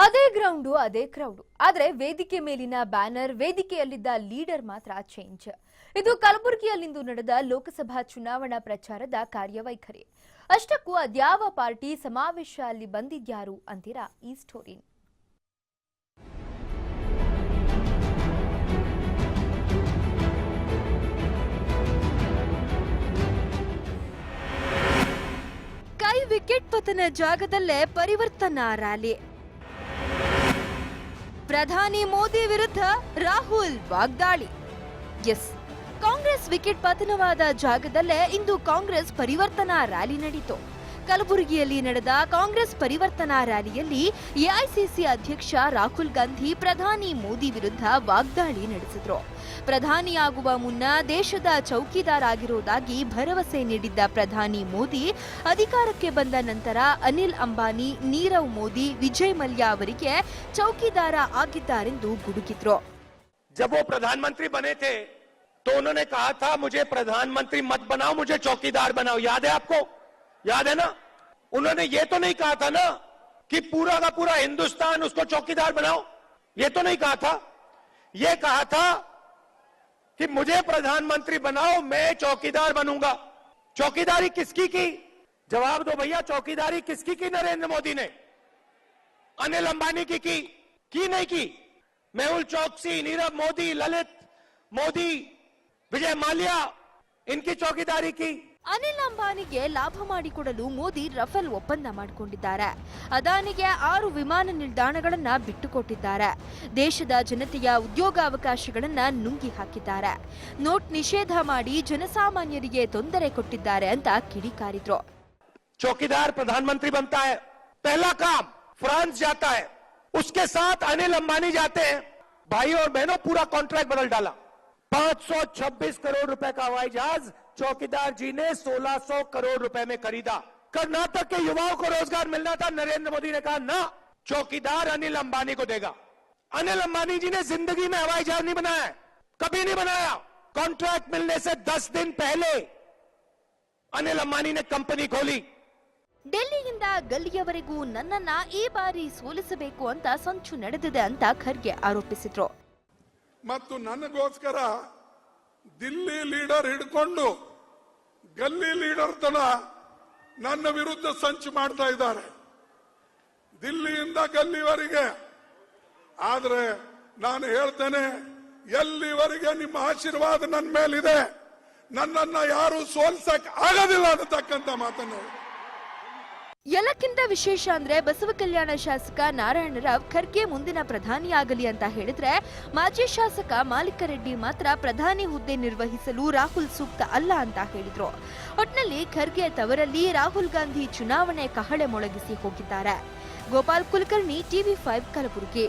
ಅದೇ ಗ್ರೌಂಡು ಅದೇ ಕ್ರೌಡು. ಆದರೆ ವೇದಿಕೆ ಮೇಲಿನ ಬ್ಯಾನರ್, ವೇದಿಕೆಯಲ್ಲಿದ್ದ ಲೀಡರ್ ಮಾತ್ರ ಚೇಂಜ್. ಇದು ಕಲಬುರಗಿಯಲ್ಲಿಂದು ನಡೆದ ಲೋಕಸಭಾ ಚುನಾವಣಾ ಪ್ರಚಾರದ ಕಾರ್ಯವೈಖರಿ. ಅಷ್ಟಕ್ಕೂ ಅದ್ಯಾವ ಪಾರ್ಟಿ ಸಮಾವೇಶ ಅಲ್ಲಿ ಬಂದಿದ್ಯಾರು ಅಂತೀರಾ ಈ ಸ್ಟೋರಿ. ಕೈ ವಿಕೆಟ್ ಪತನ ಜಾಗದಲ್ಲೇ ಪರಿವರ್ತನಾ ರ್ಯಾಲಿ. ಪ್ರಧಾನಿ ಮೋದಿ ವಿರುದ್ಧ ರಾಹುಲ್ ವಾಗ್ದಾಳಿ. ಎಸ್, ಕಾಂಗ್ರೆಸ್ ವಿಕೆಟ್ ಪತನವಾದ ಜಾಗದಲ್ಲೇ ಇಂದು ಕಾಂಗ್ರೆಸ್ ಪರಿವರ್ತನಾ ರ್ಯಾಲಿ ನಡೆಯಿತು. ಕಲಬುರಗಿಯಲ್ಲಿ ನಡೆದ ಕಾಂಗ್ರೆಸ್ ಪರಿವರ್ತನಾ ರ್ಯಾಲಿಯಲ್ಲಿ ಎಐಸಿಸಿ ಅಧ್ಯಕ್ಷ ರಾಹುಲ್ ಗಾಂಧಿ ಪ್ರಧಾನಿ ಮೋದಿ ವಿರುದ್ಧ ವಾಗ್ದಾಳಿ ನಡೆಸಿದ್ರು. ಪ್ರಧಾನಿಯಾಗುವ ಮುನ್ನ ದೇಶದ ಚೌಕಿದಾರ ಆಗಿರುವುದಾಗಿ ಭರವಸೆ ನೀಡಿದ್ದ ಪ್ರಧಾನಿ ಮೋದಿ ಅಧಿಕಾರಕ್ಕೆ ಬಂದ ನಂತರ ಅನಿಲ್ ಅಂಬಾನಿ, ನೀರವ್ ಮೋದಿ, ವಿಜಯ್ ಮಲ್ಯ ಅವರಿಗೆ ಚೌಕಿದಾರ ಆಗಿದ್ದಾರೆಂದು ಗುಡುಗಿದ್ರು. जब वो प्रधानमंत्री बने थे तो उन्होंने कहा था मुझे प्रधानमंत्री मत बनाओ, मुझे चौकीदार बनाओ. याद है आपको? याद है ना? उन्होंने ये तो नहीं कहा था ना कि पूरा का पूरा हिंदुस्तान उसको चौकीदार बनाओ. ये तो नहीं कहा था. ये कहा था कि मुझे प्रधानमंत्री बनाओ, मैं चौकीदार बनूंगा. चौकीदारी किसकी की? जवाब दो भैया. चौकीदारी किसकी की? नरेंद्र मोदी ने. अनिल अंबानी की नहीं की? मेहुल चौकसी, नीरव मोदी, ललित मोदी, विजय माल्या, इनकी चौकीदारी की. ಅನಿಲ್ ಅಂಬಾನಿಗೆ ಲಾಭ ಮಾಡಿಕೊಡಲು ಮೋದಿ ರಫೇಲ್ ಒಪ್ಪಂದ ಮಾಡಿಕೊಂಡಿದ್ದಾರೆ. ಅದಾನಿಗೆ 6 ವಿಮಾನ ನಿಲ್ದಾಣಗಳನ್ನ ಬಿಟ್ಟುಕೊಟ್ಟಿದ್ದಾರೆ. ದೇಶದ ಜನತೆಯ ಉದ್ಯೋಗಾವಕಾಶಗಳನ್ನ ನುಂಗಿ ಹಾಕಿದ್ದಾರೆ. ನೋಟ್ ನಿಷೇಧ ಮಾಡಿ ಜನಸಾಮಾನ್ಯರಿಗೆ ತೊಂದರೆ ಕೊಟ್ಟಿದ್ದಾರೆ ಅಂತ ಕಿಡಿಕಾರಿದ್ರು. चौकीदार प्रधानमंत्री बनता है, पहला काम फ्रांस जाता है, उसके साथ अनिल अंबानी जाते हैं. भाई और बहनों, पूरा कॉन्ट्रैक्ट बदल डाला. 526 करोड़ रुपए का हवाई जहाज चौकीदार जी ने 1600 करोड़ रुपए में खरीदा. कर्नाटक के युवाओं को रोजगार मिलना था. नरेंद्र मोदी ने कहा ना, चौकीदार अनिल अंबानी को देगा. अनिल अंबानी जी ने जिंदगी में हवाई जहाज नहीं बनाया, कभी नहीं बनाया. कॉन्ट्रैक्ट मिलने से 10 दिन पहले अनिल अंबानी ने कंपनी खोली. ಡೆಲ್ಲಿಯಿಂದ ಗಲ್ಲಿಯವರೆಗೂ ನನ್ನನ್ನ ಈ ಬಾರಿ ಸೋಲಿಸಬೇಕು ಅಂತ ಸಂಚು ನಡೆದಿದೆ ಅಂತ ಖರ್ಗೆ ಆರೋಪಿಸಿದ್ರು. ಮತ್ತು ನನಗೋಸ್ಕರ ದಿಲ್ಲಿ ಲೀಡರ್ ಹಿಡ್ಕೊಂಡು ಗಲ್ಲಿ ಲೀಡರ್ ತನ ನನ್ನ ವಿರುದ್ಧ ಸಂಚು ಮಾಡ್ತಾ ಇದ್ದಾರೆ, ದಿಲ್ಲಿಯಿಂದ ಗಲ್ಲಿವರೆಗೆ. ಆದ್ರೆ ನಾನು ಹೇಳ್ತೇನೆ, ಎಲ್ಲಿವರೆಗೆ ನಿಮ್ಮ ಆಶೀರ್ವಾದ ನನ್ನ ಮೇಲಿದೆ, ನನ್ನನ್ನ ಯಾರು ಸೋಲ್ಸಕ್ ಆಗೋದಿಲ್ಲ ಅನ್ನತಕ್ಕಂಥ ಮಾತನ್ನು. ಎಲ್ಲಕ್ಕಿಂತ ವಿಶೇಷ ಅಂದ್ರೆ ಬಸವ ಕಲ್ಯಾಣ ಶಾಸಕ ನಾರಾಯಣರಾವ್ ಖರ್ಗೆ ಮುಂದಿನ ಪ್ರಧಾನಿಯಾಗಲಿ ಅಂತ ಹೇಳಿದ್ರೆ, ಮಾಜಿ ಶಾಸಕ ಮಾಲಿಕರೆಡ್ಡಿ ಮಾತ್ರ ಪ್ರಧಾನಿ ಹುದ್ದೆ ನಿರ್ವಹಿಸಲು ರಾಹುಲ್ ಸೂಕ್ತ ಅಲ್ಲ ಅಂತ ಹೇಳಿದ್ರು. ಒಟ್ನಲ್ಲಿ ಖರ್ಗೆ ತವರಲ್ಲಿ ರಾಹುಲ್ ಗಾಂಧಿ ಚುನಾವಣೆ ಕಹಳೆ ಮೊಳಗಿಸಿ ಹೋಗಿದ್ದಾರೆ. ಗೋಪಾಲ್ ಕುಲಕರ್ಣಿ, TV5 ಕಲಬುರಗಿ.